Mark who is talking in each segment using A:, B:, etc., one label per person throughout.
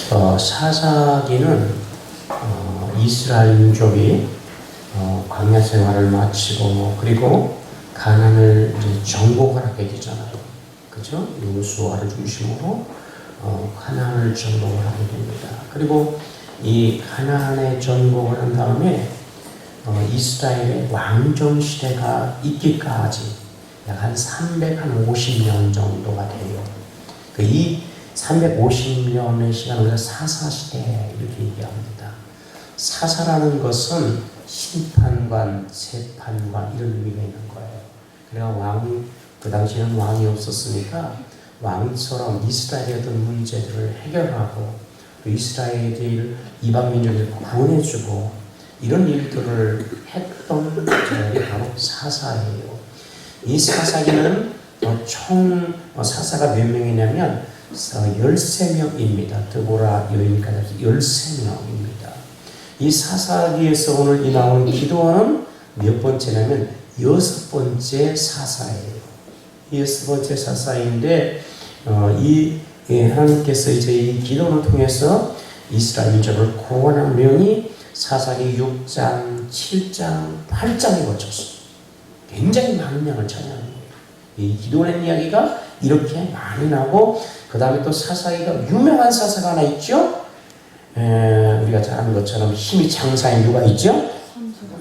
A: 사사기는 이스라엘 민족이 광야 생활을 마치고 그리고 가나안을 이제 정복을 하게 되잖아요. 그죠? 여호수아를 중심으로 가나안을 정복을 하게 됩니다. 그리고 이 가나안의 정복을 한 다음에 이스라엘의 왕정 시대가 있기까지 약 한 350년 정도가 돼요. 이 350년의 시간을 우리가 사사시대 이렇게 얘기합니다. 사사라는 것은 심판관, 재판관 이런 의미가 있는 거예요. 그러니까 그 당시에는 왕이 없었으니까 왕처럼 이스라엘의 어떤 문제들을 해결하고 또 이스라엘을 이방 민족을 구원해주고 이런 일들을 했던 자들이 바로 사사예요. 이 사사기는 총 사사가 몇 명이냐면 13명입니다. 드보라 여인까지 13명입니다. 이 사사기에서 오늘 이 나오는 기도원은 몇 번째냐면 6번째 사사예요. 6번째 사사인데 하나님께서 이제 이 기도원을 통해서 이스라엘 민족을 구원한 명이 사사기 6장, 7장, 8장에 거쳤어요. 굉장히 많은 양을 차지하는 거예요. 이 기도원의 이야기가 이렇게 많이 나고 그 다음에 또 사사기가 유명한 사사가 하나 있죠. 우리가 잘 아는 것처럼 힘이 장사인 누가 있죠?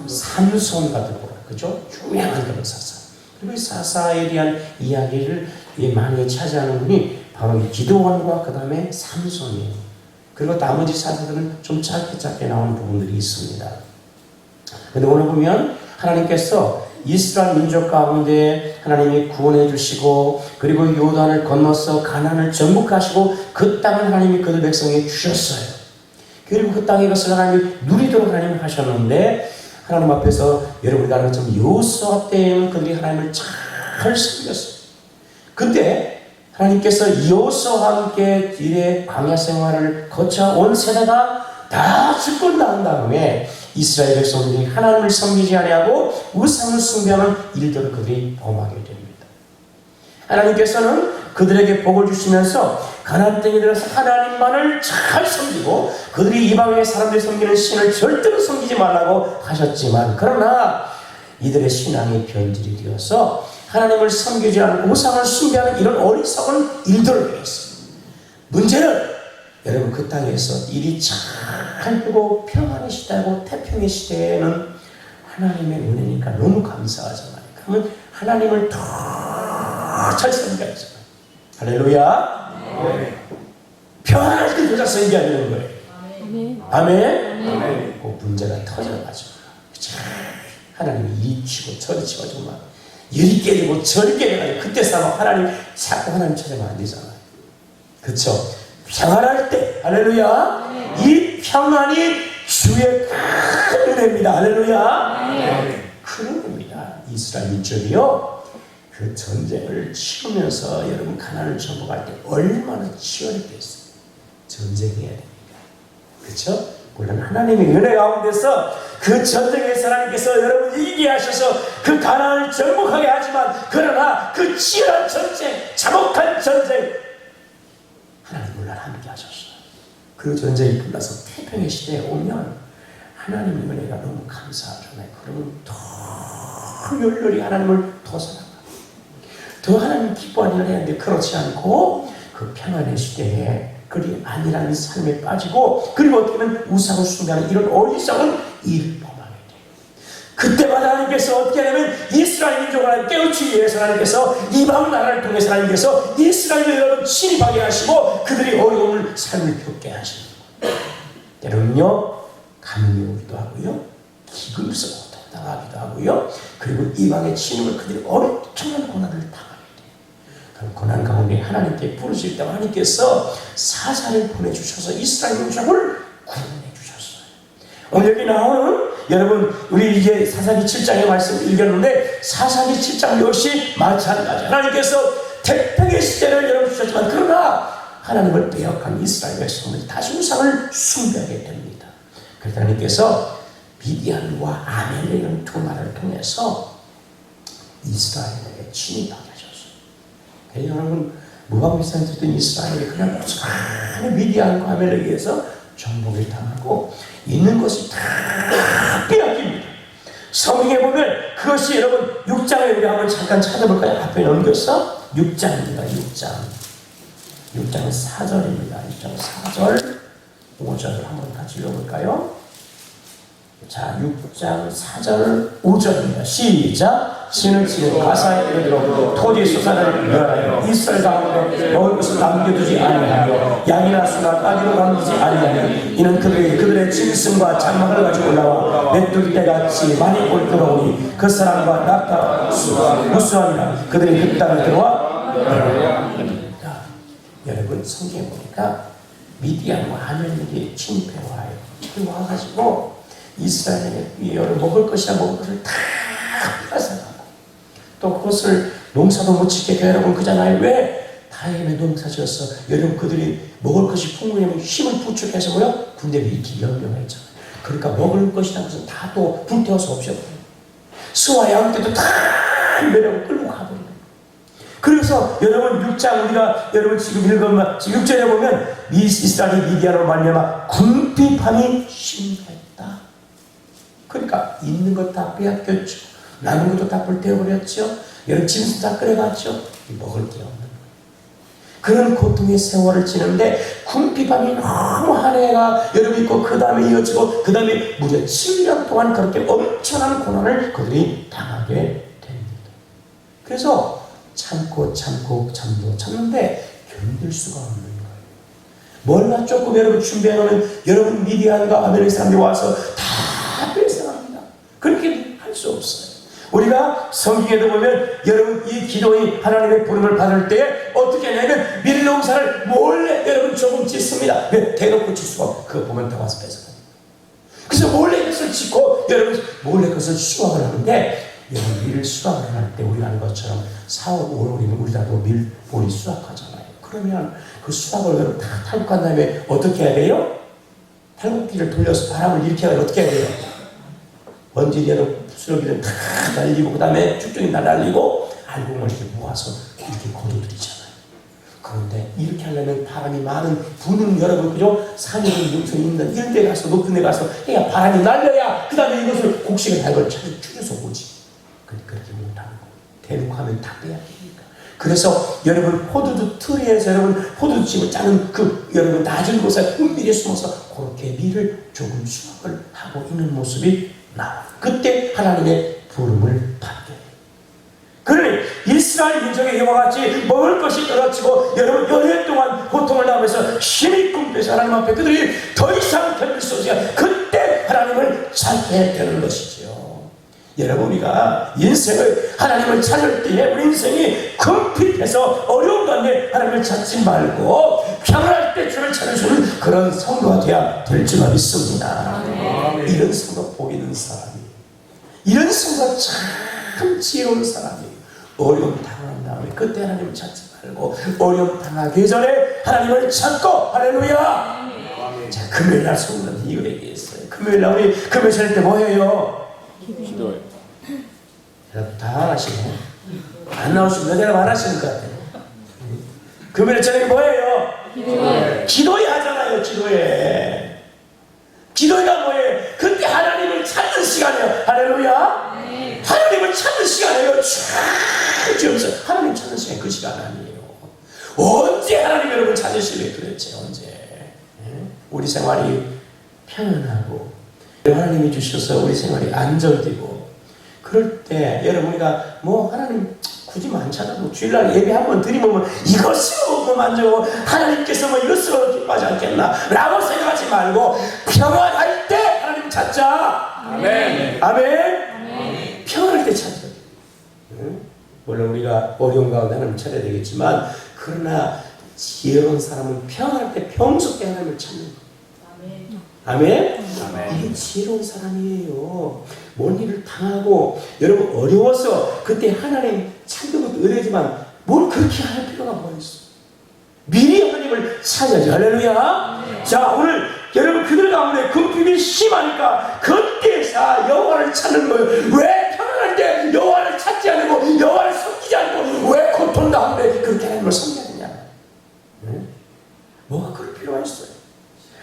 A: 삼손 같은 거 그죠? 유명한 그런 사사. 그리고 이 사사에 대한 이야기를 많이 차지하는 분이 바로 이 기도원과 그 다음에 삼손이에요. 그리고 나머지 사사들은 좀 짧게 나오는 부분들이 있습니다. 근데 오늘 보면 하나님께서 이스라엘 민족 가운데 하나님이 구원해 주시고 그리고 요단을 건너서 가나안을 정복하시고 그 땅을 하나님이 그들 백성에게 주셨어요. 그리고 그 땅에 것을 하나님이 누리도록 하나님이 하셨는데 하나님 앞에서 여러분이 아는 것처럼 여호수아 때에는 그들이 하나님을 잘 섬겼어요. 근데 하나님께서 여호수아와 함께 이래 광야 생활을 거쳐온 세대가 다 죽고 난 다음에 이스라엘 백성들이 하나님을 섬기지 아니하고 우상을 숭배하는 일들을 그들이 범하게 됩니다. 하나님께서는 그들에게 복을 주시면서 가나안 땅에 들어서 하나님만을 잘 섬기고 그들이 이방의 사람들이 섬기는 신을 절대로 섬기지 말라고 하셨지만 그러나 이들의 신앙이 변질이 되어서 하나님을 섬기지 않고 우상을 숭배하는 이런 어리석은 일들을 했습니다. 문제는 여러분 그 땅에서 일이 잘 되고 평안의 시대고 태평의 시대에는 하나님의 은혜니까 너무 감사하잖아요. 그러면 하나님을 더 잘 섬겨야죠. 할렐루야. 네. 평안할 때 더 잘 섬겨야 되는 거예요. 아멘. 그 문제가 터져가지고 하나님이 이리 치고 저리 치고 정말 이리 깨지고 저리 깨져가지고 그때 싸면 하나님 자꾸 하나님 찾아가면 안 되잖아요. 그렇죠? 평안할 때 할렐루야. 이 평안이 주의 큰 은혜입니다. 할렐루야. 큰 은혜입니다. 이스라엘 민족이요 그 전쟁을 치르면서 여러분 가나안을 정복할 때 얼마나 치열했겠어요. 전쟁해야 됩니다. 그렇죠? 물론 하나님의 은혜 가운데서 그 전쟁에서 하나님께서 여러분 이기게 하셔서 그 가나안을 정복하게 하지만 그러나 그 치열한 전쟁, 참혹한 전쟁 하나님 물론 함께 하셨어요. 그 전쟁이 끝나서 태평의 시대에 오면 하나님의 은혜가 너무 감사하잖아요. 그러면 더 열렬히 하나님을 더 사랑하고 더 하나님 기뻐하는 일을 해야 하는데 그렇지 않고 그 평안의 시대에 그리 아니라는 삶에 빠지고 그리고 어떻게 보면 우상을 숭배하는 이런 어리석은 일을 범하게 돼요. 그때마다 하나님께서 어떻게 하냐면 이스라엘 민족을 깨우치기 위해서 하나님께서 이방 나라를 통해서 하나님께서 이스라엘을 여러분 침입하게 하시고 그들이 어려움을 삶을 겪게 하시는 거예요. 때로는요 감염이 오기도 하고요 기근을 당하기도 하고요 그리고 이방의 침입을 그들이 엄청난 고난을 당하게 돼요. 그럼 고난 가운데 하나님께 부르실 때 하나님께서 사사를 보내주셔서 이스라엘 민족을 구원해 주셨어요. 오늘 여기 나오는 여러분 우리 이제 사사기 7장의 말씀 읽었는데 사사기 7장 역시 마찬가지 하나님께서 태평의 시대를 여러분 주셨지만 그러나 하나님을 빼앗긴 이스라엘 백성들이 다시 우상을 숭배하게 됩니다. 그래서 하나님께서 미디안과 아멜렉이라는 두 나라를 통해서 이스라엘에게 침입하게 하셨어요. 여러분 무방비상에 들던 이스라엘이 그냥 고스란히 미디안과 아멜렉에 의해서 정복을 당하고 있는 것이 다 빼앗깁니다. 성경에 보면 그것이 여러분 6장에 우리 한번 잠깐 찾아볼까요? 앞에 넘겨서 6장입니다. 6장 4절입니다. 6장 4절 5절을 한번 같이 읽어볼까요? 자, 6장 4절 5절입니다. 시작. 신을 치는 가사의 이르기로 토지 소산을 멸하여 이스라엘 가운데 먹을 것을 남겨두지 아니하며 양이나 수나 까기로 남기지 아니하며 이는 그들의 짐승과 장막을 가지고 올라와 메뚜기 떼같이 많이 올 들어오니 그 사람과 낙타 무수하니라 그들이 그 땅에 들어와 멸하리라. 여러분 성경에 보니까 미디안과 아멜렉이 침패와요. 그 와가지고 이스라엘에게 먹을 것이나 먹을 것을 다 뺏어가고 또 그것을 농사도 못 짓게 여러분 그잖아요. 왜? 다행히 농사 지었어. 여러분 그들이 먹을 것이 풍부하면 힘을 부축해서 뭐요? 군대를 일으키기 연명했잖아요. 그러니까 먹을 것이나 것은 다 또 불태워서 없애버려요. 수와 양 때도 다 매려고 끌고 가버려요. 그래서 여러분 6장 우리가 여러분 지금 읽은 6절에 보면 이스라엘이 미디안으로 말미암아 궁핍함이 심했다. 그러니까 있는 것 다 빼앗겼죠. 남은 것도 다 불태워버렸죠. 여러분 짐승 다 끌어갔죠. 먹을 게 없는 거예요. 그런 고통의 세월을 지는데 궁핍함이 너무 한 해가 여러분 있고 그 다음에 이어지고 그 다음에 무려 7년 동안 그렇게 엄청난 고난을 그들이 당하게 됩니다. 그래서 참고 참는데 견딜 수가 없는 거예요. 뭘나 조금 여러분 준비해놓으면 여러분 미디안과 아멜렉 사람들이 와서 다 뺏어갑니다. 그렇게 할 수 없어요. 우리가 성경에도 보면 여러분 이 기도의 하나님의 부름을 받을 때 어떻게 하냐면 밀농사를 몰래 여러분 조금 짓습니다. 왜? 대놓고 짓 수가 없고 그거 보면 다 와서 뺏어갑니다. 그래서 몰래 그것을 짓고 여러분 몰래 그것을 수확을 하는데 여러분 밀 수확을 할 때 우리가 하는 것처럼 4월, 5월이면 우리나라도 밀보리 수확하잖아요. 그러면 그 수확을 여러분 다 탈곡한 다음에 어떻게 해야 돼요? 탈곡기를 돌려서 바람을 일으켜야 어떻게 해야 돼요? 먼지 여러분 부스러기를 다 날리고 그 다음에 쭉쭉이 다 날리고 알곡을 이렇게 모아서 이렇게 거둬들이잖아요. 그런데 이렇게 하려면 바람이 많은 부는 여러분 그죠? 산이든 용선이 있는 이런 데 가서 높은 데 가서 해야 바람이 날려야 그 다음에 이것을 곡식을 달고 추려서 오지. 그렇게 못하는 거. 대놓고 하면 다 빼앗기니까. 그래서 여러분 포도주 트리에서 여러분 포도주집을 짜는 그 여러분 낮은 곳에 은밀히 숨어서 그렇게 밀을 조금 수확을 하고 있는 모습이 나와. 그때 하나님의 부름을 받게 돼요. 그러니 이스라엘 민족의 이와 같이 먹을 것이 떨어지고 여러분 연휴 동안 고통을 당하면서 힘이 꿈돼서 하나님 앞에 그들이 더 이상 견딜 수 없으니까 그때 하나님을 찾게 되는 것이지요. 여러분 우리가 인생을 하나님을 찾을 때에 우리 인생이 궁핍해서 어려운 가운데 하나님을 찾지 말고 평안할 때 주를 찾으시는 그런 성도가 되어야 될 줄만 믿습니다. 이런 성도 복 있는 사람이에요. 이런 성도가 참 지혜로운 사람이에요. 어려움 당한 다음에 그때 하나님을 찾지 말고 어려움 당하기 전에 하나님을 찾고 할렐루야. 자, 금요일날 성도는 이거 얘기했어요. 금요일날 우리 금요일 차릴 때 뭐 해요? 기도해요. 여러분 다 안 하시네. 안 나오시면 내가 안 하시는 것 같아요. 금요일 저녁에 뭐예요? 기도해 하잖아요. 기도회가 뭐예요? 그때 하나님을 찾는 시간이에요. 할렐루야. 네. 하나님을 찾는 시간이에요. 쫙 지으면서 하나님 찾는 시간이 그 시간 아니에요. 언제 하나님 여러분 찾으실래요? 도대체 언제? 네? 우리 생활이 편안하고 하나님이 주셔서 우리 생활이 안정되고 그럴 때 여러분 우리가 뭐 하나님 굳이 안 찾아도 주일날 예배 한번 드리면 이것으로 뭐 만족하고 하나님께서 뭐 이것으로 기뻐하지 않겠나 라고 생각하지 말고 평안할 때 하나님 찾자. 아멘. 아멘. 평안할 때 찾아야 돼. 응? 물론 우리가 어려운 가운데 하나님 찾아야 되겠지만 그러나 지혜로운 사람은 평안할 때 평소 때 하나님을 찾는 거예요. 아멘? 아멘. 이게 지혜로운 사람이에요. 뭔 일을 당하고 여러분 어려워서 그때 하나님 찾는 것도 은혜지만 뭘 그렇게 할 필요가 뭐 있어. 미리 하나님을 찾아야지. 할렐루야. 네. 자 오늘 여러분 그들 가운데 궁핍이 심하니까 그때서 여호와를 찾는 거예요. 왜 평안할 때 여호와를 찾지 않고 여호와를 섬기지 않고 왜 고통 가운데 그렇게 하나님을 섬겨야 되냐. 필요가 있어요.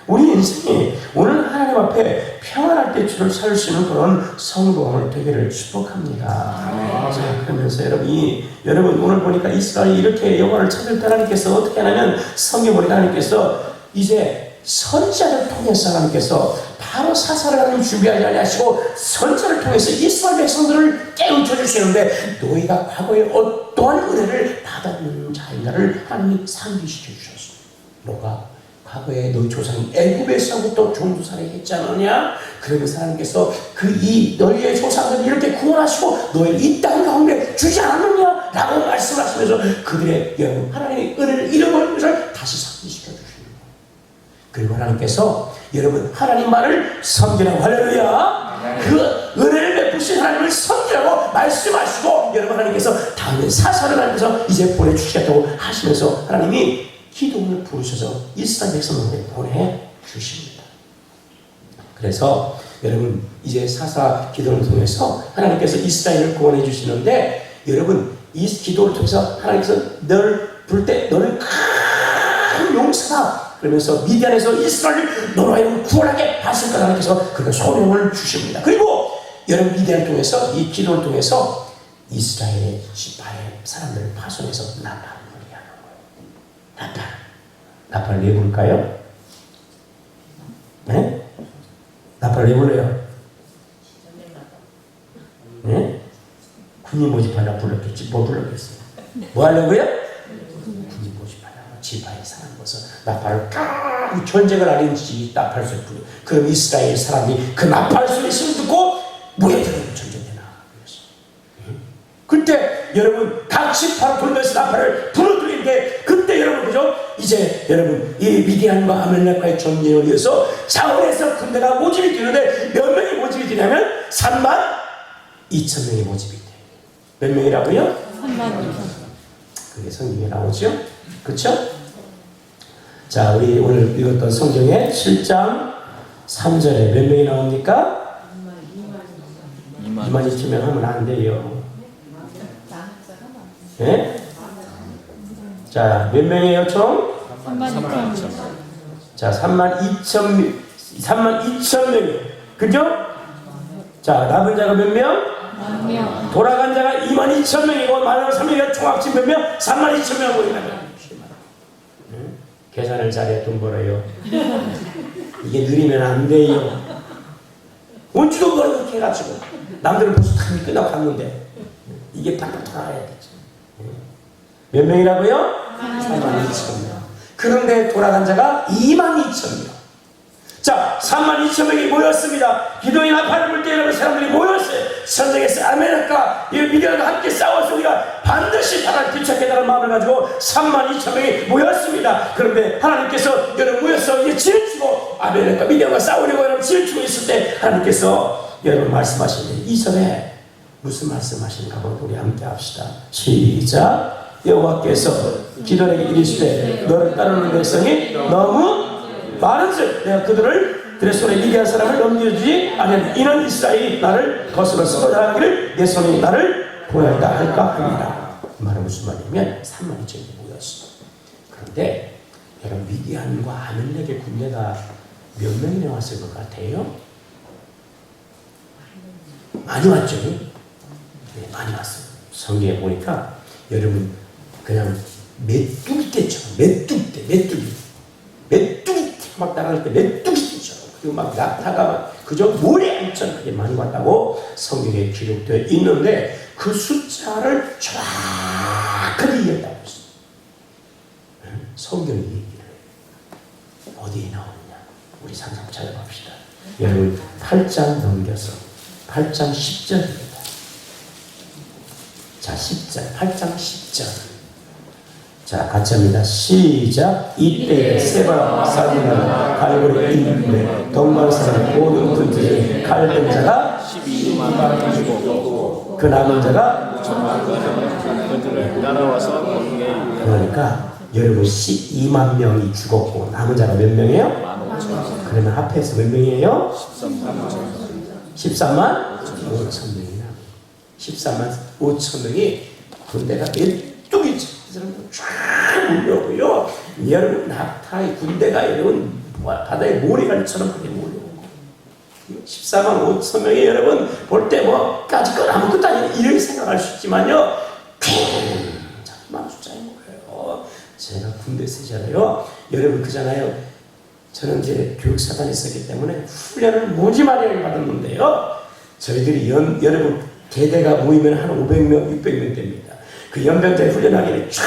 A: 우리 인생이 오늘 하나님 앞에 평안할 때 주를 찾을 수 있는 그런 성공을 되기를 축복합니다. 자, 그러면서 여러분 오늘 보니까 이스라엘이 이렇게 여호와를 찾을 때 하나님께서 어떻게 하냐면 성경 보니까 하나님께서 이제 선지자를 통해서 하나님께서 바로 사사를 하나님 준비하지 아니하시고 선지자를 통해서 이스라엘 백성들을 깨우쳐 주시는데 너희가 과거에 어떠한 은혜를 받았는 자인가를 하나님이 상기시켜 주셨습니다. 너가 과거에 너희 조상이 애굽에서부터 종두살이 했지 않느냐? 그러면서 하나님께서 너희의 조상들을 이렇게 구원하시고 너희를 이 땅 가운데 주지 않았느냐? 라고 말씀하시면서 그들의 여러분 하나님의 은혜를 잃어버린 것을 다시 상기시켜 주십니다. 그리고 하나님께서 여러분 하나님만을 섬기라고 할렐루야. 그 은혜를 베푸신 하나님을 섬기라고 말씀하시고 여러분 하나님께서 다음에 사사를 하면서 이제 보내주시겠다고 하시면서 하나님이 기도를 부르셔서 이스라엘 백성들에게 보내주십니다. 그래서 여러분 이제 사사 기도를 통해서 하나님께서 이스라엘을 구원해 주시는데 여러분 이 기도를 통해서 하나님께서 너를 부를 때 너를 큰 용사다 그러면서 미디안에서 이스라엘을 너로 하여금 구원하게 하실 것 하나님께서 그런 소명을 주십니다. 그리고 여러분 미디안을 통해서 이 기도를 통해서 이스라엘의 지파의 사람들을 파송해서 나팔을 하는 거예요. 나팔 내볼까요? 네? 나팔 내볼래요? 네? 군인 모집하려고 불렀겠지. 뭐 불렀겠어요? 뭐 하려고요? 군인 모집하려고 지파에 사람 모아서 나팔을 까 전쟁을 하는지 나팔 소리 부르. 그럼 이스라엘 사람이 그 나팔 소리 듣고 모여들어요. 전쟁에 나가서. 그때 여러분 각 지파로 돌면서 나팔을 부르는데 그때 여러분 그죠? 이제 여러분 이 미디안과 아말렉과의 전쟁을 위해서 자원에서 군대가 모집이 되는데 몇 명이 모집이 되냐면 32,000명이 모집이 돼요. 몇 명이라고요? 32,000명. 그게 성경에 나오죠? 그렇죠? 자, 우리 오늘 읽었던 성경의 7장 3절에 몇 명이 나옵니까? 22,000명 하면 안 돼요. 네? 자, 몇 명이에요, 총? 32,000명. 자, 32,000명이에요. 그죠? 자, 남은 자가 몇 명? 돌아간 자가 22,000명이고, 마지막 3명이 총 합친 몇 명? 32,000명 모이면. 계산을 잘해 돈 벌어요. 이게 느리면 안 돼요. 원주도 벌어 이렇게 해가지고. 남들은 벌써 다 끝나고 갔는데. 이게 팍팍 돌아가야 되지. 몇 명이라고요? 32,000명. 그런데 돌아간 자가 22,000명. 자, 32,000명이 모였습니다. 기도의 나팔을 불 때 여러분 사람들이 모였어요. 전쟁에서 아멜렉과 미디안과 함께 싸워서 우리가 반드시 나라를 되찾겠다는 마음을 가지고 32,000명이 모였습니다. 그런데 하나님께서 여러분 모여서 이제 지혜치고 아멜렉과 미디안과 싸우려고 여러분 지혜치고 있을 때 하나님께서 여러분 말씀하시는데 2절에 무슨 말씀하시는가 한번 우리 함께 합시다. 시작. 여호와께서 기도에게 이르시되 너를 따르는 백성이 너무 많은즉 내가 그들의 손에 미디안 사람을 넘겨주지 아니하니 이는 이스라엘이 나를 거스러 쓰러져가기를 내 손이 나를 보냈다 할까 합니다. 이 말은 무슨 말이냐면 32,000명이 모였어. 그런데 여러분 미디안과 아멜렉의 군대가 몇 명이나 왔을 것 같아요? 많이 왔죠? 네, 많이 왔어요. 성경에 보니까 여러분 그냥 메뚜기 떼처럼 메뚜기 막 나갈 때 메뚜기 떼처럼 그리고 막 낙타가 막 그저 모래알처럼 그게 많이 왔다고 성경에 기록되어 있는데 그 숫자를 정확하게 이해했다고 했어요. 성경이 얘기를 해요. 어디에 나오느냐 우리 상상 찾아봅시다. 여러분 8장 넘겨서 8장 10절입니다. 자 10절 8장 10절 자 같이 합니다. 시작. 이때 세바 사람과 갈고리 인물의 동방사람 모든 군주의 칼된 자가 12만 죽었고 그 남은 자가 5천만 그들을 따라와서 그러니까 여러분 12만 명이 죽었고 남은 자가 몇 명이에요? 그러면 합해서 몇 명이에요? 13만 5천 명이나 13만 5천 명이 군대가 메뚜기처럼 쫙 몰려오고요. 여러분 낙타의 군대가 여러분 바다의 모래알처럼 그렇게 몰려오고 14만 5천 명이 여러분 볼 때 뭐 까짓 건 아무것도 아니라 이렇게 생각할 수 있지만요 정말 숫자인 거예요. 제가 군대 쓰잖아요. 여러분 그잖아요. 저는 이제 교육사단에 있었기 때문에 훈련을 무지막지하게 받았는데요. 저희들이 여러분 대대가 모이면 한 500명, 600명 됩니다. 그 연병대 훈련하기는 쫙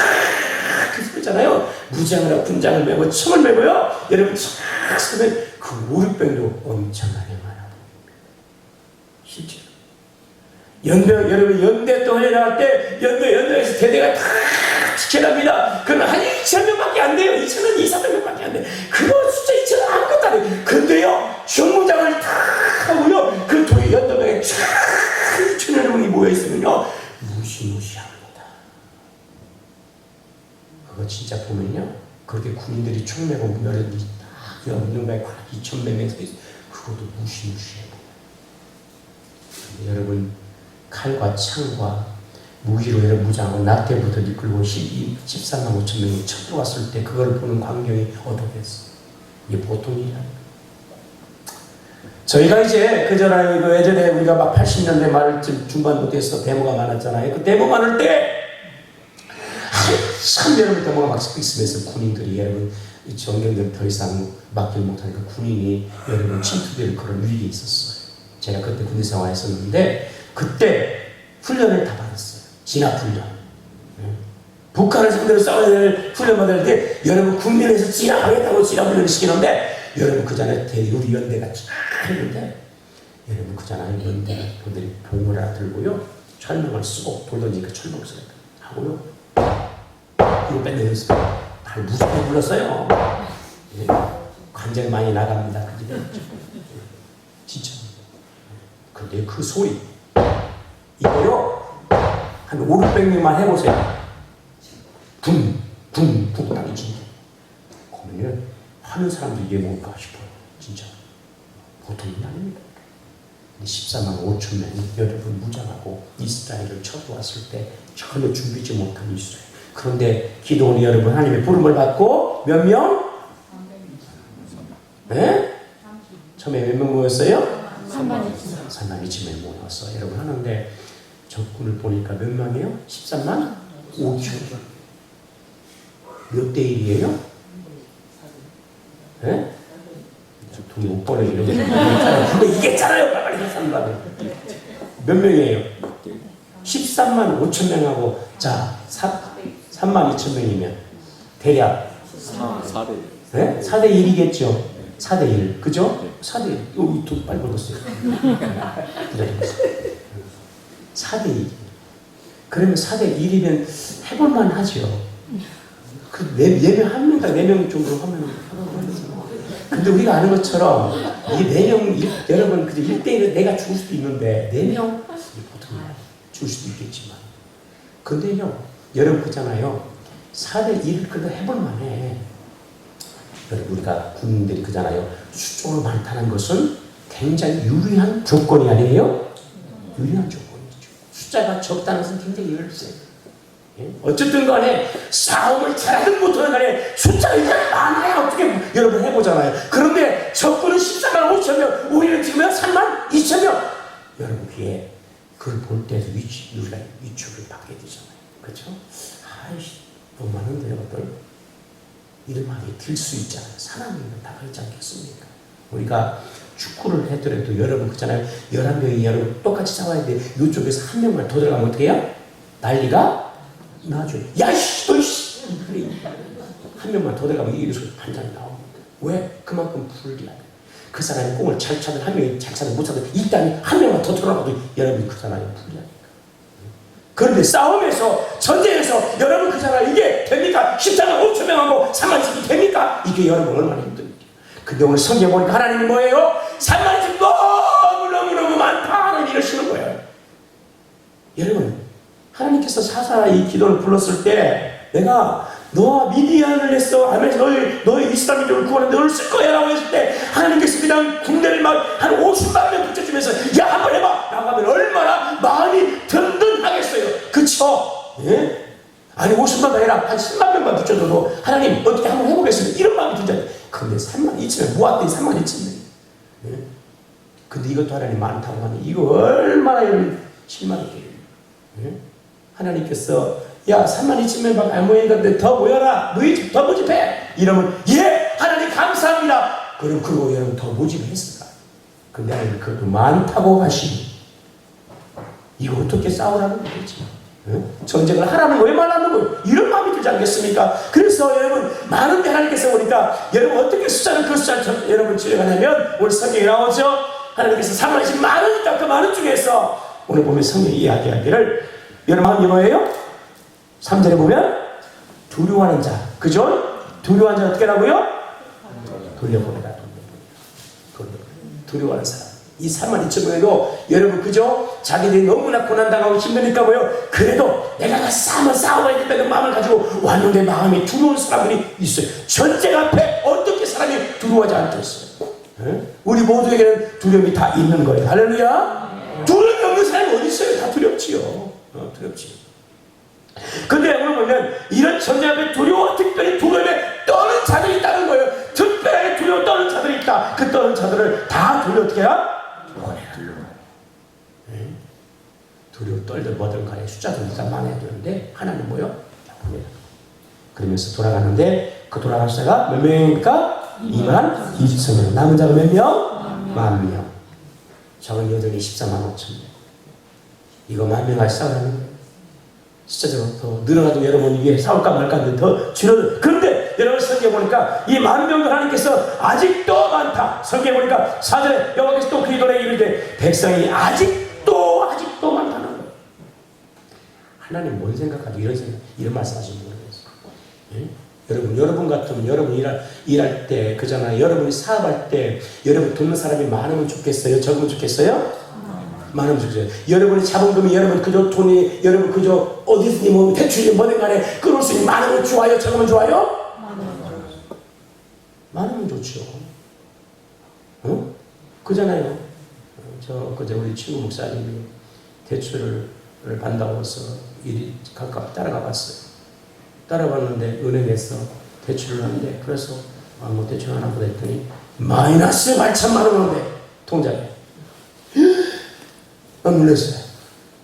A: 그러잖아요. 무장을 하고 군장을 메고 총을 메고요. 여러분 쫙 서면 그 5, 600도 엄청나게 많아 보입니다. 실제로. 여러분 연대 또 훈련할 때 연대에서 대대가 다 지켜납니다. 그러면 한 2,000명밖에 안 돼요. 2,000명, 2,300명밖에 안 돼. 그거 숫자 2,000명 아무것도 안 돼. 근데요, 정무장을 다 하고요, 그 도의 연도병에 쫙 2,000여 명이 모여있으면요, 무시무시합니다. 그거 진짜 보면요, 그렇게 군인들이 총 메고 여러분이 딱 연도병에 2,000몇 명 서 있어요. 그것도 무시무시해요. 여러분, 칼과 창과 무기로 여러분 무장하고 낙태부터 이끌고 14만 5천 명이 쳐들어왔을 때 그걸 보는 광경이 어떻겠어요? 이게 보통 일이 아니에요. 저희가 이제 그전에 그 예전에 우리가 막 80년대 말쯤 중반부터 해서 데모가 많았잖아요. 그 데모 많을 때 한참 여러분 데모가 막 있으면서 군인들이 여러분 정경들 더 이상 막길 못하니까 군인이 여러분 침투될 그런 위기가 있었어요. 제가 그때 군대 생활했었는데 그때 훈련을 다 받았어요. 진압훈련. 북한을 상대로 싸워야 될 훈련 받을 때 여러분 국민에서 진압하겠다고 진압훈련을 시키는데 여러분 그 전에 우리 연대가 쫙 했는데 여러분 그 전에 연대가 그들이 봉을 하나 들고요. 철망을 쓰고 돌 던지니까 철망을 하고요. 이거 뺀데 연습 발 무섭게 불렀어요. 예. 관절 많이 나갑니다. 진짜. 근데 그 소리 이거요. 한 5, 600명만 해보세요. 붕 땅이지. 그러면 하는 사람도 이게 뭘까 싶어요. 진짜. 보통 일이 아닙니다. 14만 5천 명이 여러분 무장하고 이스라엘을 쳐들어왔을 때 전혀 준비지 못한 이스라엘. 그런데 기도원이 여러분 하나님의 부름을 받고 몇 명? 네? 처음에 몇 명 모였어요? 3만 2천 명 모였어. 여러분 하는데 적군을 보니까 몇 명이에요? 13만 5천 명. 몇 대 1이에요? 네? 돈이 못 벌어요. 근데 이겼잖아요. 빨리 산다고. 몇 명이에요? 13만 5천 명하고 자 3만 2천 명이면 대략
B: 4대
A: 네? 4대 1이겠죠. 4대 1. 그죠? 4대 1. 여기 돈 빨리 벌었어요. 4대 1. 그러면 4대 1이면 해볼만 하죠. 그 4명, 한 명당 4명 정도 하면 근데 우리가 아는 것처럼 이 4명, 여러분, 1대1은 내가 죽을 수도 있는데 4명? 보통 죽을 수도 있겠지만. 근데요, 여러분 그잖아요. 4대 1을 그래도 해볼만 해. 여러분, 우리가 군인들이 그잖아요. 수적으로 많다는 것은 굉장히 유리한 조건이 아니에요? 유리한 조건이죠. 숫자가 적다는 것은 굉장히 열세요. 어쨌든 간에 싸움을 잘하든 못하든 간에 숫자가 일단 많아야 어떻게 여러분 해보잖아요. 그런데 적군은 14만 5천 명, 우리는 지금 3만 2천 명. 여러분 귀에 그걸 볼 때도 우리가 위축을 받게 되잖아요. 그렇죠? 아이씨 너무 많은데 여러분 이름하게 들 수 있잖아요. 사람이면 다 그렇지 않겠습니까? 우리가 축구를 하더라도 여러분 그렇잖아요. 11명이 여러분 똑같이 싸워야 돼. 이쪽에서 한 명만 더 들어가면 어떻게 해요? 난리가 나죠. 야이씨 너이씨 한 명만 더 들어가면 이게 소리 반장이 나옵니다. 왜? 그만큼 불리하다. 그 사람이 공을 잘 차든 한 명이 잘 차든 못 차든 일단 한 명만 더 들어가도 여러분이 그 사람이 불리하니까. 그런데 싸움에서 전쟁에서 여러분 그 사람 이게 됩니까? 14만 5천 명하고 3만 2천 됩니까? 이게 여러분 얼마나 힘듭니까? 근데 오늘 성경 보니까 하나님이 뭐예요? 3만 2천 너무너무 많다는 이러시는 거예요. 여러분 하나님께서 사사 이 기도를 불렀을 때 내가 너와 미디안을 했어 하면서 너의 이스라엘 민족을 구원해 너를 쓸 거야 라고 했을 때 하나님께서 그냥 군대를 막 한 50만 명 붙여주면서 야 한번 해봐 라고 하면 얼마나 마음이 든든하겠어요. 그쵸? 예? 아니 50만 아니라 한 10만 명만 붙여줘도 하나님 어떻게 한번 해보겠습니다. 이런 마음이 들잖아요. 근데 3만 2천명 모았더니 3만 2천명. 예? 근데 이것도 하나님 많다고 하니 이거 얼마나 여러분 실망이에요. 예? 하나님께서 야 3만 2천명밖에 안 모이는데 더 모여라. 너희 더 모집해. 이러면 예 하나님 감사합니다. 그리고 여러분 더 모집했을까? 근데 하나님 그것도 많다고 하시니 이거 어떻게 싸우라는 거겠지? 전쟁을 하라는 거에 말하는 거예요. 이런 마음이 들지 않겠습니까? 그래서 여러분 많은데 하나님께서 보니까 여러분 어떻게 숫자를 그 숫자를 여러분 지려가냐면 오늘 성경에 나오죠. 하나님께서 3만 20 많으니까 그 많은 중에서 오늘 보면 성경이 이야기하기를 여러분 마음이 뭐예요? 3절에 보면 두려워하는 자 그죠? 두려워하는 자 어떻게 하라고요? 돌려보내라. 두려워하는 사람 이 3만 2천 명에도 여러분 그죠? 자기들이 너무나 고난당하고 힘드니까 뭐요? 그래도 내가 가서 한번 싸워야 된다는 마음을 가지고 왔는데 마음이 두려운 사람들이 있어요. 전쟁 앞에 어떻게 사람이 두려워하지 않겠어요? 우리 모두에게는 두려움이 다 있는 거예요. 할렐루야. 두려움이 없는 사람이 어디 있어요? 다 두렵지요. 두렵지. 근데 오늘 보면 이런 전쟁 앞에 특별히 두려움에 떠는 자들이 있다는 거예요. 특별하게 두려워 떠는 자들이 있다. 그 떠는 자들을 다 돌려 어떻게 해야? 두려워 떨든 뭐든 간에 숫자도 일단 많아야 되는데 하나는 뭐요? 그러면서 돌아가는데 그 돌아갈 숫자가 몇 명입니까? 2만 2천 명. 남은 자가 몇 명? 10,000명. 적은 여전히 14만 5천 명. 이거 10,000명 할 싸우는 거예요. 숫자적으로 더 늘어나도 여러분 이게 싸울까 말까 하는데 더 줄어들. 그런데 여러분 성경에 보니까 이 10,000명도 하나님께서 아직도 많다. 성경에 보니까 4절에 여호와께서 또 그의 노래에 이르되 백성이 아직도 많다는 거예요. 하나님 뭔 생각하죠? 이런 말씀하시면 모르겠어요. 예? 여러분 같으면 여러분 일할 때 그잖아요. 여러분이 사업할 때 여러분 돕는 사람이 많으면 좋겠어요? 적으면 좋겠어요? 많으면 좋겠어요. 여러분이 자본금이 여러분 그저 돈이 여러분 그저 어디서 뭐 대출이 뭐든 간에 끌을 수 있는 많으면 좋아요? 적으면 좋아요? 많으면 좋죠. 그잖아요. 그저 우리 친구 목사님이 대출을 받는다고 해서 일이 가까이 따라가 봤어요. 따라갔는데 은행에서 대출을 하는데 그래서 뭐 대출 하나 보다 했더니 마이너스 8천만 원인데 통장에 놀랐어요.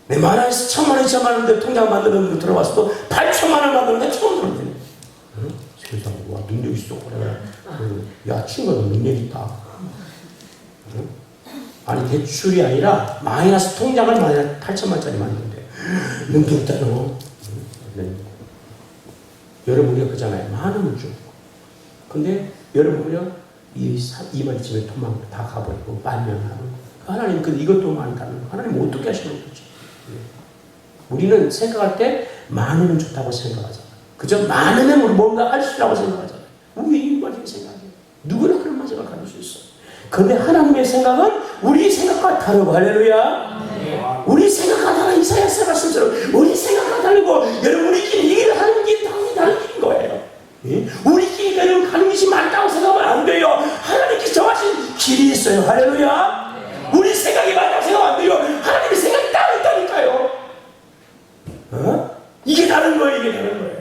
A: 내 마이너스 1,000만 원, 2,000만 원인데 통장 만드는 거 들어와서 또 8천만 원 만드는데 처음 들었더니 그래서 와 능력 있어. 야 친구가 능력 있다. 아니 대출이 아니라 마이너스 통장을 마이너스 8천만짜리 만드는데 능력 있다요. 여러분 우리가 그잖아요. 많으면 좀. 근데 여러분 우리가 이 2만 2천에 도망을 다 가버리고 만면하고 하나님 근데 이것도 많다는 거. 하나님 어떻게 하시는 거지? 우리는 생각할 때 많으면 좋다고 생각하잖아. 그저 많으면 우리 뭔가 할 수 있다고 생각하잖아. 우리 인간적인 생각이에요. 누구나 그런 마음을 가질 수 있어. 근데 하나님의 생각은 우리 생각과 다르고 할렐루야. 우리 생각과 다른 이사야서 말씀처럼 우리 생각과 다르고 여러분 우리끼리 이 길을 하는 게 다른 길인 거예요. 우리끼리 여러분 가는 것이 맞다고 생각하면 안 돼요. 하나님께서 정하신 길이 있어요. 할렐루야. 우리 생각이 맞다고 생각하면 안 돼요. 하나님의 생각이 따로 있다니까요. 이게 다른 거예요. 이게 다른 거예요.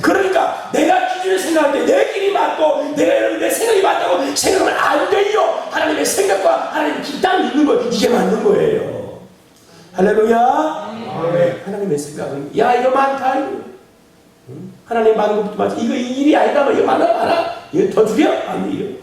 A: 그러니까 내가 기준을 생각할 때 내 길이 맞고 내가 여러분 내 생각이 맞다고 생각하면 안 돼요. 하나님의 생각과 하나님의 길 따로 있는 거예요. 이게 맞는 거예요. 할렐루야. 하나님의 생각은 야 이거 많다. 하나님 많은 것도 맞지. 이거 이 일이 아니다. 이거 많아. 이거 더 줄여? 아니에요.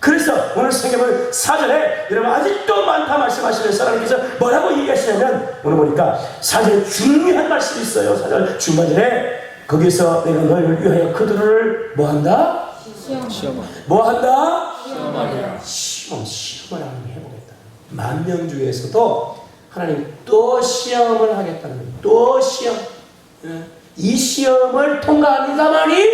A: 그래서 오늘 성경은 4절에 여러분 아직도 많다 말씀하시면서 하나님께서 뭐라고 얘기하시냐면 오늘 보니까 4절에 중요한 말씀이 있어요. 4절 중반절에 거기서 내가 너희를 위하여 그들을 뭐한다? 뭐한다? 시험을 한번 해보겠다. 10,000명 중에서도 하나님 또 시험을 하겠다는 거예요. 또 시험. 이 시험을 통과하는 자만이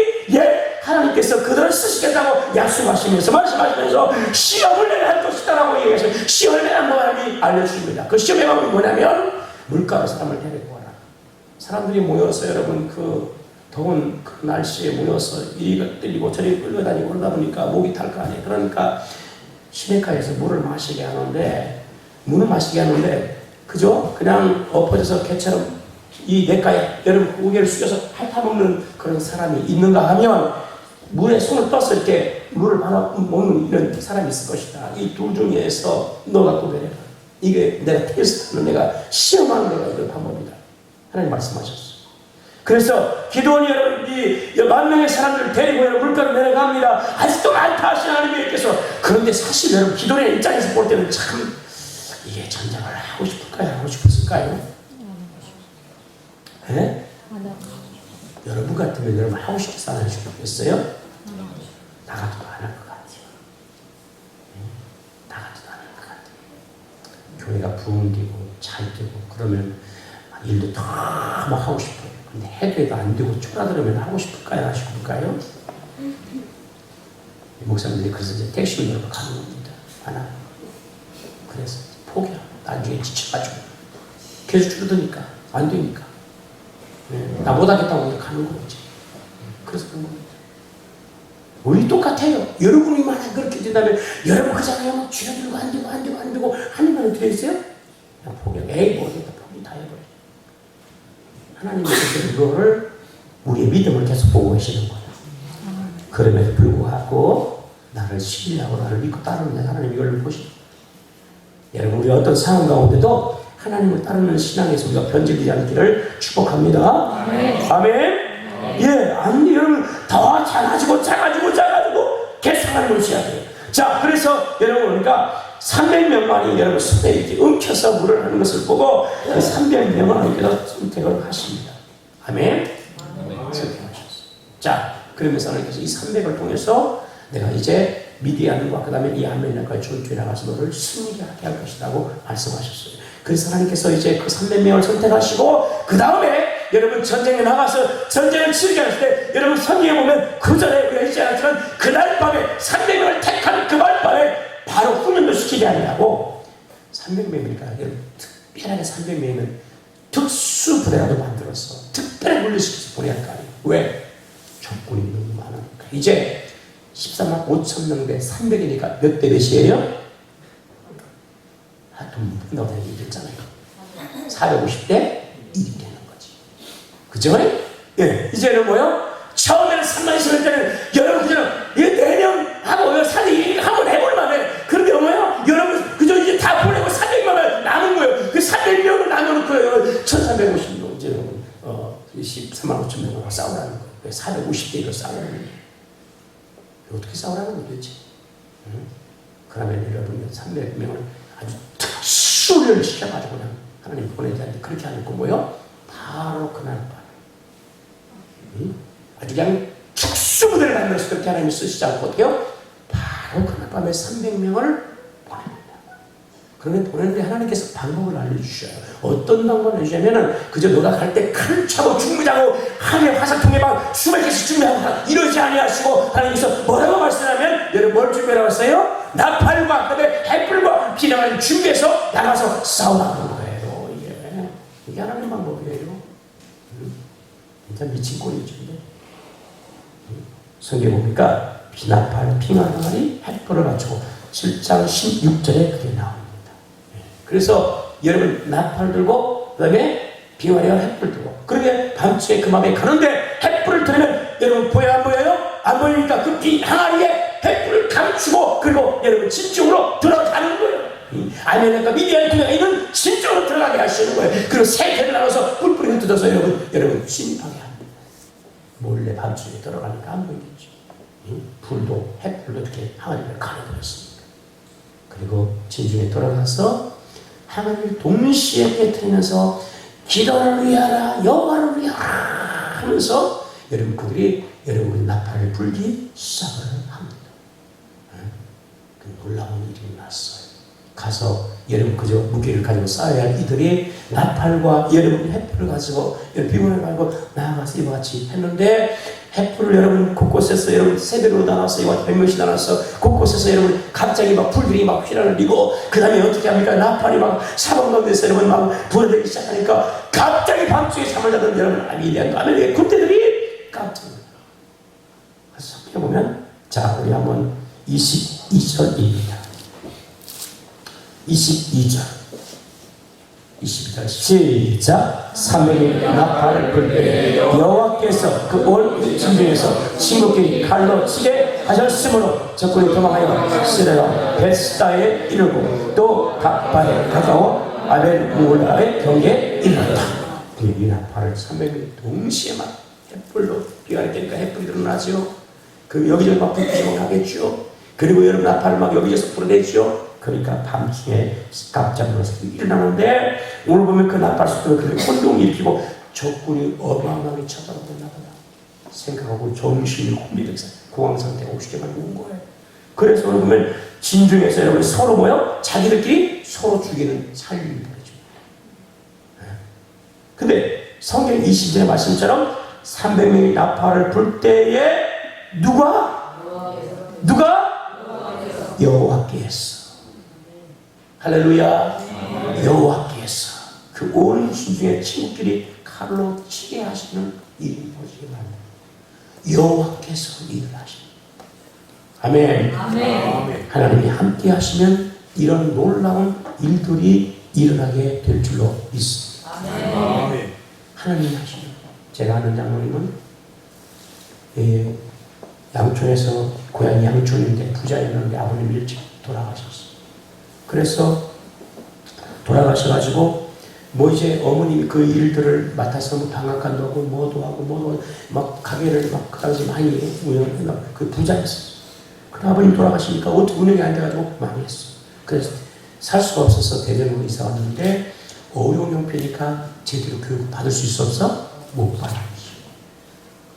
A: 하나님께서 그들을 쓰시겠다고 약속하시면서 말씀하시면서 시험을 내가 할 것이다라고 얘기하셔서 시험을 내가 뭐 하나님이 알려주십니다. 그 시험의 방법이 뭐냐면 물가로 사람을 데리고 와라. 사람들이 모여서 여러분 그 더운 그 날씨에 모여서 이리가 끌리고 저리 끌려다니고 그러다 보니까 목이 탈 거 아니에요. 그러니까 시내가에서 물을 마시게 하는데 그죠? 그냥 엎어져서 개처럼 이 냇가에 여러분 고개를 숙여서 핥아먹는 그런 사람이 있는가 하면 물에 손을 떠서 이렇게 물을 먹는 이런 사람이 있을 것이다. 이 둘 중에서 너가 구별해라. 이게 내가 테스트하는 내가 시험하는 내가 이런 방법이다. 하나님 말씀하셨어요. 그래서 기도원이 여러분 이 10,000명의 사람들을 데리고 물가로 내려갑니다. 아직도 많다 하시는 하나님께서. 그런데 사실 여러분 기도원의 입장에서 볼 때는 참 이게 전쟁을 하고 싶을까요? 하고 싶었을까요? 네? 여러분 같으면 여러분 하고 싶어서 안 하시겠어요? 나가도 안 할 것 같아요. 나가도 안 할 것 같아요. 교회가 부흥되고 잘 되고 그러면 일도 다 막 하고 싶어요. 근데 해도 안 되고 쫄아들으면 하고 싶을까요? 안 싶을까요? 목사님들이 그래서 이제 택시를 열고 가는 겁니다. 안 하고. 그래서 포기하고 나중에 지쳐가지고 계속 줄어드니까 안 되니까 나 못하겠다고 가는 거지. 그래서 그런 겁니다. 우리 똑같아요. 여러분이 만약 그렇게 된다면 여러분 그잖아요. 막 줄여들고 안 되고 하나님은 어떻게 했어요? 그냥 포기하고 에이 모르겠다 포기 다 해버려. 하나님께서 이거를 우리의 믿음을 계속 보고 계시는 거예요. 그럼에도 불구하고 나를 신뢰하고 나를 믿고 따르는 하나님 이걸 보시는 거예요. 여러분 우리 어떤 상황 가운데도 하나님을 따르는 신앙에서 우리가 변질되지 않기를 축복합니다. 아멘. 예, 아니 여러분 더 작아지고 계속 하나님을 지어야 돼요. 자, 그래서 여러분 그러니까 300명만이 여러분 손에 이렇게 엉켜서 물을 하는 것을 보고 그 300명을 하나님께서 선택을 하십니다. 아멘. 선택하셨어요. 자, 그러면서 하나님께서 이 300을 통해서 내가 이제 미디안과 그 다음에 이 아멜렉과의 전투에 나가서 너를 승리하게 할 것이라고 말씀하셨어요. 그래서 하나님께서 이제 그 300명을 선택하시고 그 다음에 여러분 전쟁에 나가서 전쟁을 치르게 할 때 여러분 성경에 보면 그 전에 우리가 읽지 않았지만 그날 밤에 300명을 택한 그날 밤에 바로 훈련도 시키게 하느라고 300명이니까 여러분 특별하게 300명이면 특수 부대라도 만들어서 특별히 훈련시켜서 보내야 할 거 아니에요. 왜? 적군이 너무 많으니까. 이제 14만 5천 명 대 300이니까 몇 대 몇이에요? 돈 묻는다고 얘기했잖아요. 450대 1이 되는 거지. 그죠? 예. 이제는 뭐요? 처음에는 3만 있을 때는 여러분 그냥 4명 하고 사대 한번 해볼 만해. 그런데 뭐요? 여러분 그저 이제 다 보내고 300명만 남은 거예요. 그 300명을 나눠놓고요. 1350명 이제 14만 5천 명하고 싸우라는 거예요. 450대로 싸우라는 거예요. 어떻게 싸우라는 거예요 도대체? 응? 그러면 여러분 300명을 아주 특수를 시켜가지고 그냥 하나님 보내야 되는데 그렇게 안 했고 뭐요? 바로 그날 밤에 응? 아주 그냥 특수부대를 만들어서 그렇게 하나님이 쓰시지 않고 어때요? 바로 그날 밤에 300명을 보냅니다. 그러면 보내는데 하나님께서 방법을 알려주셔요. 어떤 방법을 알려주냐면은 그저 너가 갈 때 칼 차고 죽무자고 하늘 화살통에 막 수백 개씩 준비하고 이러지 아니하시고 하나님께서 뭐라고 말씀하면 여러분 뭘 준비하라고 했어요? 나팔과 그다음에 햇불과 비난을 준비해서 나가서 싸우라는 거예요. 이게 하나님 방법이에요. 진짜 미친 꼴이죠. 성경에 보니까 비나팔, 핑하나리, 햇불을 갖추고 7장 16절에 그게 나옵니다. 그래서 여러분 나팔 들고 그 다음에 빙하리와 햇불 들고 그러게 밤중에 그 밤에 가는데 햇불을 들으면 여러분 보여요 안 보여요? 안 보이니까 그 빙하리에 햇불을 감추고 그리고 여러분 진쪽으로 들어가는 거예요. 아멜렉과 미디안 군대가 있는 진쪽으로 들어가게 하시는 거예요. 그리고 세 개를 나눠서 뿔뿔이 뜯어서 여러분 진입하게 합니다. 몰래 밤중에 들어가니까 안 보이겠죠. 불도 햇불도 이렇게 항아리를 가려버렸습니다. 그리고 진중에 들어가서 항아리를 동시에 깨트리면서 기도를 위하라 여호와를 위하라 하면서 여러분 그들이 여러분 나팔을 불기 시작을 합니다. 그 놀라운 일이 났어요. 가서 여러분 그저 무게를 가지고 쌓아야 할 이들이 나팔과 여러분 햇불을 가지고 비문을 가지고 나아가서 이와 같이 했는데 햇불을 여러분 곳곳에서 여러분 세대로 나눠서 이와 100명씩 나눠서 곳곳에서 여러분 갑자기 막 불들이 막 휘날리고 그 다음에 어떻게 합니까? 나팔이 막 사방 가운데서 여러분 막 불어들기 시작하니까 갑자기 밤중에 잠을 자던 여러분 미디안 아멜렉 군대들이 깜짝 놀라요. 그래서 보면 자 우리 한번 22절입니다. 22절 22절 시작. 300일 나팔을 불 때 여호와께서 그 온 진중에서 친구끼리 칼로 치게 하셨으므로 적군이 도망하여 시내와 베스다에 이르고 또 갓바에 가까워 아벨몰라의 경계에 이르렀다. 이 나팔을 300일 동시에 막 햇불로 비가 내리니까 햇불이 드러나죠. 그 여기저기 막 불빛이 나겠죠. 그리고 여러분 나팔을 막 여기저기서 불어내죠. 그러니까 밤중에 깜짝 놀라서 일어나는데 오늘 보면 그 나팔 소리가 그렇게 혼동을 일으키고 적군이 어마어마하게 쳐다보고 있나 보다 생각하고 정신이 혼미돼서 공황 상태가 50개만 온 거예요. 그래서 오늘 보면 진중에서 여러분 서로 모여 자기들끼리 서로 죽이는 살림을 벌이죠. 근데 성경 20절의 말씀처럼 300명이 나팔을 불 때에 누가? 여호와께서. 할렐루야. 여호와께서 그 온 진중의 친구끼리 칼로 치게 하시는 일이 보시기 바랍니다. 여호와께서 일을 하십니다. 아멘. 아멘. 하나님이 함께 하시면 이런 놀라운 일들이 일어나게 될 줄로 믿습니다. 아멘. 하나님이 하시면. 제가 아는 장로님은 양촌에서 고향이 양촌인데 부자였는데 아버님 일찍 돌아가셨어요. 그래서 돌아가셔가지고 뭐 이제 어머님이 그 일들을 맡아서 뭐 방앗간도 하고 뭐도 하고 막 가게를 막 그 당시 많이 운영해서 그 부자였어요. 그 아버님 돌아가시니까 어떻게 운영이 안 돼가지고 많이 했어요. 그래서 살 수가 없어서 대전으로 이사 왔는데 어려운 형편이니까 제대로 교육 받을 수 있어서 못 받아요.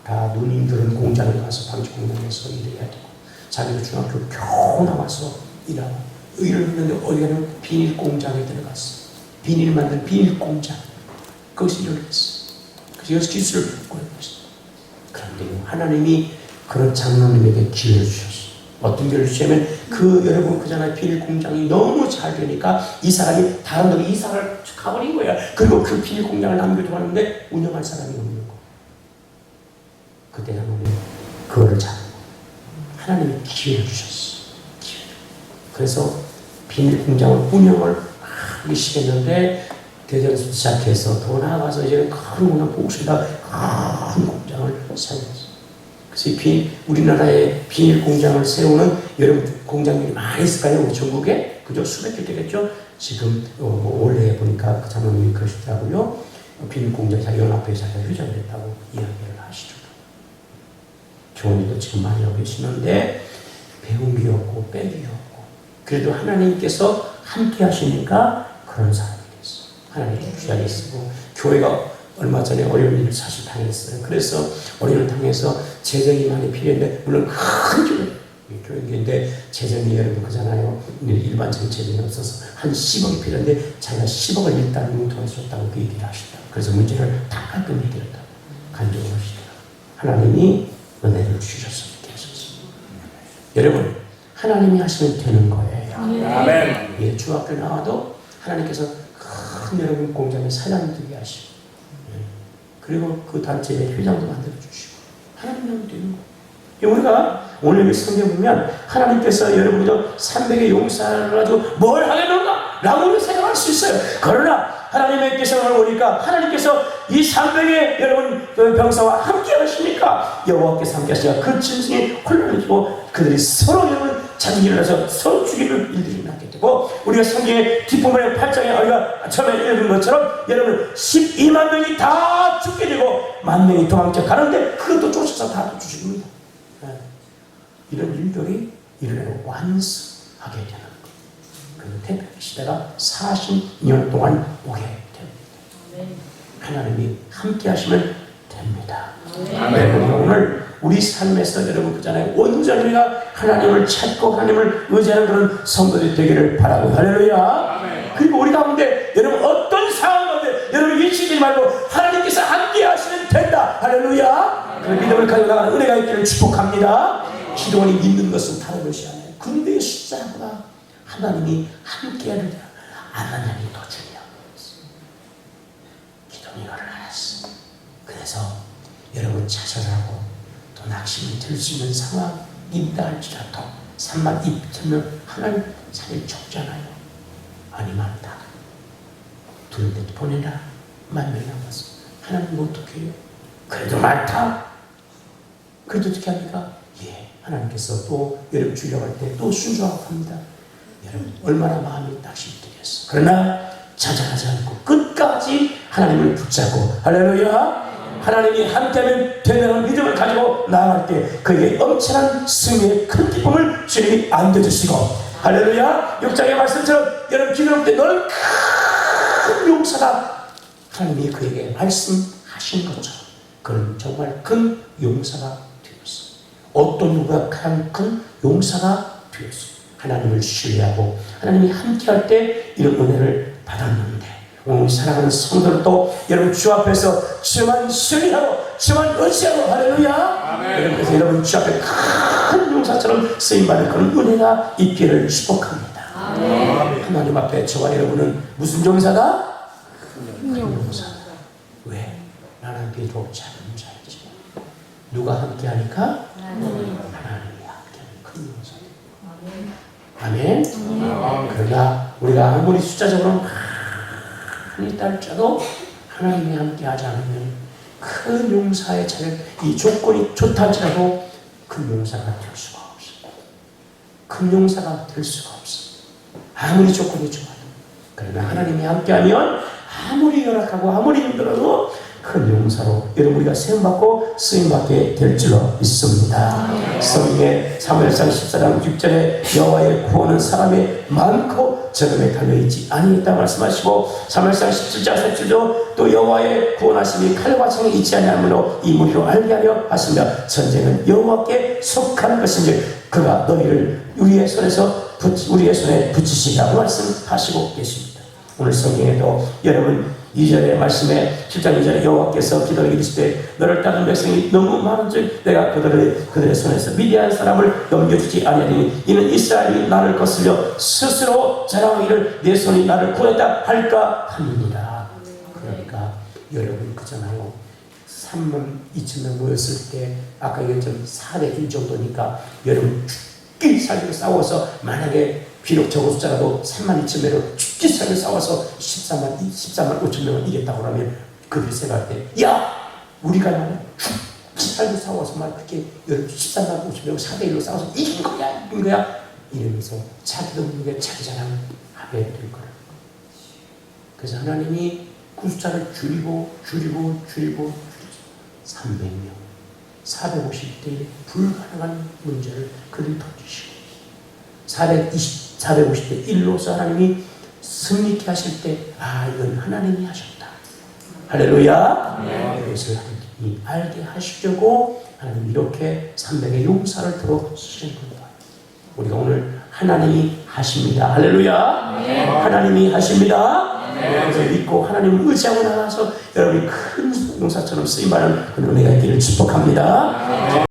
A: 다 누님들은 공장에 가서 방지 공장에서 일해야 되고 자기도 중학교 겨우 나와서 일하고 일을 했는데 어디 가면 비닐 공장에 들어갔어. 비닐 만든 비닐 공장 거기서 일을 했어. 그래서 여기서 기술을 배우고 있었어. 그런데 하나님이 그런 장로님에게 기회를 주셨어. 어떤 기회를 주냐면 그 여러분 그잖아요. 비닐 공장이 너무 잘 되니까 이 사람이 다른 데로 이사를 가버린 거야. 그리고 그 비닐 공장을 남겨두었는데 운영할 사람이 없는 거야. 그때 하나님이 그거를 잡고 하나님이 기회를 주셨어. 기회를. 그래서 비닐 공장을 운영을 하기 시작했는데 대전에서 시작해서 더 나아가서 이제는 큰 공장 복수에다 큰 공장을 세웠어. 그래서 우리나라에 비닐 공장을 세우는 여러분 공장들이 많이 있을까요? 우리 전국에 그죠? 수백 개 되겠죠? 지금 올해 보니까 그 장로님이 그러시더라고요. 비닐 공장 자기 연합회에 자기가 휴장을 했다고 이야기를 하시죠. 좋은 일도 지금 많이 하고 계시는데 배운 게 없고 뺀 게 없고 그래도 하나님께서 함께 하시니까 그런 사람이 됐어. 하나님께 주장이 쓰고 교회가 얼마 전에 어려운 일을 사실 당했어요. 그래서 어려운 당해서 재정이 많이 필요했는데 물론 큰 교회인데 재정이 여러분 그잖아요. 일반적인 재정이 없어서 한 10억이 필요한데 자기가 10억을 일단 융통해 줬다고 그 얘기를 하시더라고요. 그래서 문제를 다 깔끔히 해결했다고 간증을 하시더라고요. 하나님이 은혜를 주셔서 이렇게 하셨습니다. 여러분 하나님이 하시면 되는 거예요. 아멘. 예, 중학교 나와도 하나님께서 큰 여러분 공장에 사장 되게 하시고 그리고 그 단체의 회장도 만들어 주시고 하나님이 하면 되는 거예요. 우리가 오늘 성경 보면 하나님께서 여러분이 300의 용사를 가지고 뭘 하겠는가? 라고 우리가 생각할 수 있어요. 그러나 하나님께서 오니까 하나님께서 이 300의 여러분 병사와 함께 하시니까 여호와께서 함께 하시니까 그 짐승이 혼란해지고 그들이 서로 여러분 자기를 해서 서로 죽이는 일들이 나게 되고 우리가 성경의 뒷부분의 8장에 우리가 처음에 읽은 것처럼 여러분 12만 명이 다 죽게 되고 10,000명이 도망쳐 가는데 그것도 쫓아서 다 죽입니다. 이런 일들이 일어나고 완성하게 되는 거예요. 그 태평 시대가 40년 동안 오게 됩니다. 하나님이 함께 하시면 됩니다. 오늘 우리 삶에서 여러분 그잖아요. 온전히 우리가 하나님을 찾고 하나님을 의지하는 그런 성도들이 되기를 바라고 할렐루야. 그리고 우리 가운데 여러분 어떤 상황 가운데 여러분 일치지 말고 하나님께서 함께 하시면 된다. 할렐루야. 그 믿음을 가지고 나가는 은혜가 있기를 축복합니다. 기도원이 믿는 것은 다른 것이 아니에요. 근데 숫자보다 하나님이 함께하는 하나님이 더 중요한 거였어요. 기도원이 이걸 알았어. 그래서 여러분 자살하고 또 낙심이 들 수 있는 상황이다 할지라도 32,000명 하나님 살릴 적잖아요. 아니면 다 두려운데도 보내라. 10,000명이 남았어. 하나님 어떻게 해요? 그래도 많다. 그래도 어떻게 합니까? 예, 하나님께서 또 여러분 주려고 할 때 또 순종하고 합니다. 여러분 얼마나 마음이 낙심되겠어. 그러나 자잘하지 않고 끝까지 하나님을 붙잡고 할렐루야. 하나님이 함께하면 된다는 믿음을 가지고 나아갈 때 그에게 엄청난 승리의 큰 기쁨을 주님이 안겨주시고 할렐루야. 6장의 말씀처럼 여러분 기도할 때 너는 큰 용사가 하나님이 그에게 말씀하신 것처럼 그는 정말 큰 용사가 되었어. 어떤 누가 가장 큰 용사가 되었어. 하나님을 신뢰하고 하나님이 함께할 때 이런 은혜를 받았는데 오늘 사랑하는 성도들도 여러분 주 앞에서 주만 신뢰하고 주만 의지하고 할렐루야. 여러분께서 여러분 주 앞에 큰 용사처럼 쓰임받을 그런 은혜가 있기를 축복합니다. 하나님 앞에 저와 여러분은 무슨 용사다? 큰 용사다. 왜? 나는 비록 작은 자이지 누가 함께하니까? 하나님이 함께하는 큰 용사다. 아멘. 그러나 우리가 아무리 숫자적으로 많이 딸자도 하나님이 함께하지 않으면 큰 용사의 자격, 이 조건이 좋다 할지라도 큰 용사가 될 수가 없어. 큰 용사가 될 수가 없어. 아무리 조건이 좋아도. 그러나 하나님이 함께하면 아무리 열악하고 아무리 힘들어도 큰 용사로 여러분 우리가 세움받고 쓰임받게 될 줄로 믿습니다. 성경에 사무엘상 14장 6절에 여호와의 구원은 사람의 많고 적음에 달려있지 아니했다 말씀하시고 사무엘상 17장 17절도 또 여호와의 구원하심이 칼과 창에 있지 아니하므로 이 무리로 알게 하려 하시며 전쟁은 여호와께 속한 것인지 그가 너희를 우리의 손에 붙이시라고 말씀하시고 계십니다. 오늘 성경에도 여러분 2절의 말씀에 7장 2절에 여호와께서 기도하여 이르시되 너를 따르는 백성이 너무 많은즉 내가 그들의 손에서 미디안 사람을 넘겨주지 아니하리니 이는 이스라엘이 나를 거슬려 스스로 자랑하기를 내 손이 나를 구했다 할까 함이니라. 그러니까 여러분 그잖아요. 32,000명 모였을 때 아까 얘기했던 4대 1 정도니까 여러분 죽기 살기로 싸워서 만약에 비록 적은 숫자라도 32,000명으로 죽기 살기로 싸워서 13만 5천 명을 이겼다고 하면 그들이 생각할 때 야! 우리가 말이야 죽기 살기로 싸워서 말 그렇게 13만 5천 명 4대 1로 싸워서 이긴 거야 이러면서 자기도 모르게 자기 자랑을 하게 될 거라. 그래서 하나님이 그 숫자를 줄이고 300명 450대 불가능한 문제를 그들이 던지시고 450대 1로서 하나님이 승리케 하실 때 이건 하나님이 하셨다. 할렐루야. 이것을 하나님이 알게 하시려고 하나님 이렇게 300의 용사를 들어주시는 겁니다. 우리가 오늘 하나님이 하십니다. 할렐루야. 하나님이 하십니다. 그래서 믿고 하나님을 의지하고 나가서 여러분이 큰 용사처럼 쓰임받는 그런 은혜가 있기를 축복합니다.